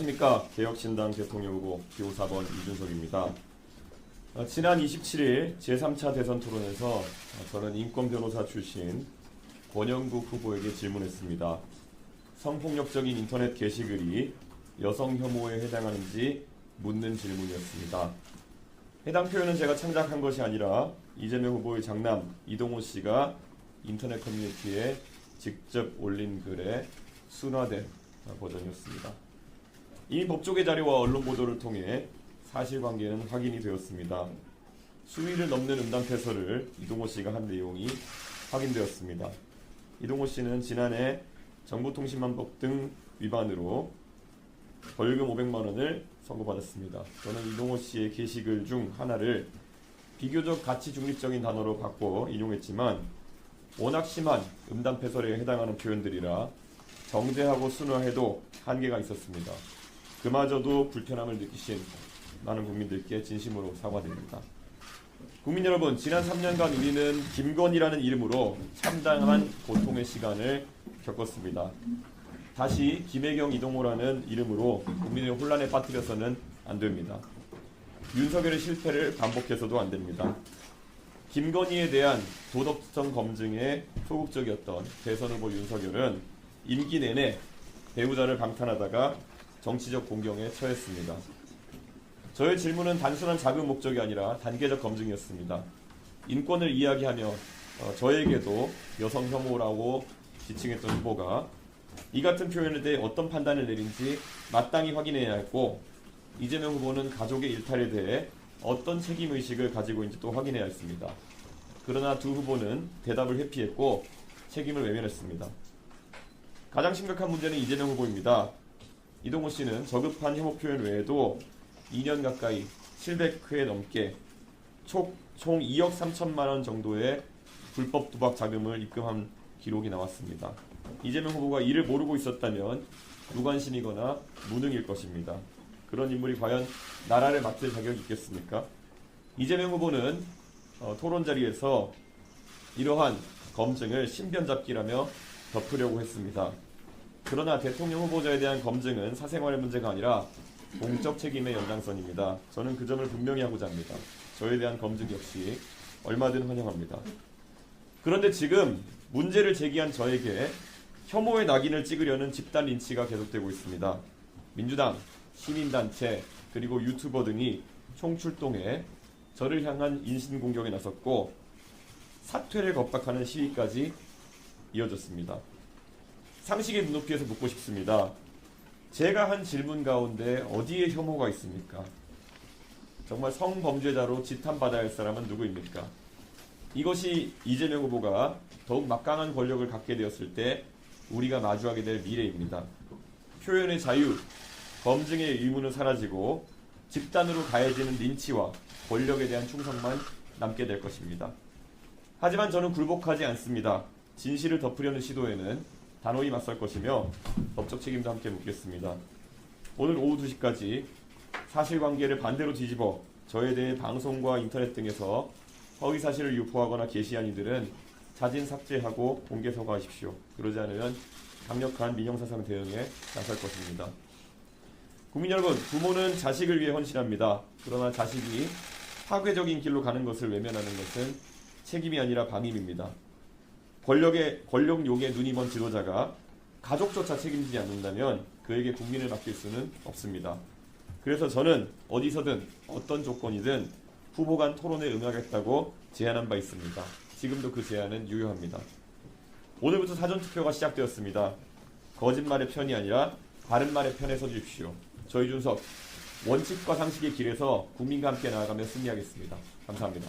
안녕하십니까. 개혁신당 대통령 후보 기호 4번 이준석입니다. 지난 27일 제3차 대선 토론에서 저는 인권 변호사 출신 권영국 후보에게 질문했습니다. 성폭력적인 인터넷 게시글이 여성 혐오에 해당하는지 묻는 질문이었습니다. 해당 표현은 제가 창작한 것이 아니라 이재명 후보의 장남 이동호 씨가 인터넷 커뮤니티에 직접 올린 글의 순화된 버전이었습니다. 이미 법조계 자료와 언론 보도를 통해 사실관계는 확인이 되었습니다. 수위를 넘는 음담패설을 이동호 씨가 한 내용이 확인되었습니다. 이동호 씨는 지난해 정보통신망법 등 위반으로 벌금 500만 원을 선고받았습니다. 저는 이동호 씨의 게시글 중 하나를 비교적 가치 중립적인 단어로 바꿔 인용했지만 워낙 심한 음담패설에 해당하는 표현들이라 정제하고 순화해도 한계가 있었습니다. 그마저도 불편함을 느끼신 많은 국민들께 진심으로 사과드립니다. 국민 여러분, 지난 3년간 우리는 김건희라는 이름으로 참담한 고통의 시간을 겪었습니다. 다시 김혜경, 이동호라는 이름으로 국민의 혼란에 빠뜨려서는 안 됩니다. 윤석열의 실패를 반복해서도 안 됩니다. 김건희에 대한 도덕성 검증에 소극적이었던 대선 후보 윤석열은 임기 내내 배우자를 방탄하다가 정치적 공경에 처했습니다. 저의 질문은 단순한 자금 목적이 아니라 단계적 검증이었습니다. 인권을 이야기하며 저에게도 여성 혐오라고 지칭했던 후보가 이 같은 표현에 대해 어떤 판단을 내린지 마땅히 확인해야 했고, 이재명 후보는 가족의 일탈에 대해 어떤 책임의식을 가지고 있는지 또 확인해야 했습니다. 그러나 두 후보는 대답을 회피했고 책임을 외면했습니다. 가장 심각한 문제는 이재명 후보입니다. 이동호 씨는 저급한 혐오 표현 외에도 2년 가까이 700회 넘게 총 2억 3천만 원 정도의 불법 도박 자금을 입금한 기록이 나왔습니다. 이재명 후보가 이를 모르고 있었다면 무관심이거나 무능일 것입니다. 그런 인물이 과연 나라를 맡을 자격이 있겠습니까? 이재명 후보는 토론 자리에서 이러한 검증을 신변잡기라며 덮으려고 했습니다. 그러나 대통령 후보자에 대한 검증은 사생활의 문제가 아니라 공적 책임의 연장선입니다. 저는 그 점을 분명히 하고자 합니다. 저에 대한 검증 역시 얼마든 환영합니다. 그런데 지금 문제를 제기한 저에게 혐오의 낙인을 찍으려는 집단 린치가 계속되고 있습니다. 민주당, 시민단체, 그리고 유튜버 등이 총출동해 저를 향한 인신공격에 나섰고 사퇴를 겁박하는 시위까지 이어졌습니다. 상식의 눈높이에서 묻고 싶습니다. 제가 한 질문 가운데 어디에 혐오가 있습니까? 정말 성범죄자로 지탄받아야 할 사람은 누구입니까? 이것이 이재명 후보가 더욱 막강한 권력을 갖게 되었을 때 우리가 마주하게 될 미래입니다. 표현의 자유, 검증의 의무는 사라지고 집단으로 가해지는 린치와 권력에 대한 충성만 남게 될 것입니다. 하지만 저는 굴복하지 않습니다. 진실을 덮으려는 시도에는 단호히 맞설 것이며 법적 책임도 함께 묻겠습니다. 오늘 오후 2시까지 사실관계를 반대로 뒤집어 저에 대해 방송과 인터넷 등에서 허위사실을 유포하거나 게시한 이들은 자진 삭제하고 공개 사과하십시오. 그러지 않으면 강력한 민형사상 대응에 나설 것입니다. 국민 여러분, 부모는 자식을 위해 헌신합니다. 그러나 자식이 파괴적인 길로 가는 것을 외면하는 것은 책임이 아니라 방임입니다. 권력욕에 눈이 먼 지도자가 가족조차 책임지지 않는다면 그에게 국민을 맡길 수는 없습니다. 그래서 저는 어디서든 어떤 조건이든 후보 간 토론에 응하겠다고 제안한 바 있습니다. 지금도 그 제안은 유효합니다. 오늘부터 사전투표가 시작되었습니다. 거짓말의 편이 아니라 바른 말의 편에 서주십시오. 저 이준석, 원칙과 상식의 길에서 국민과 함께 나아가며 승리하겠습니다. 감사합니다.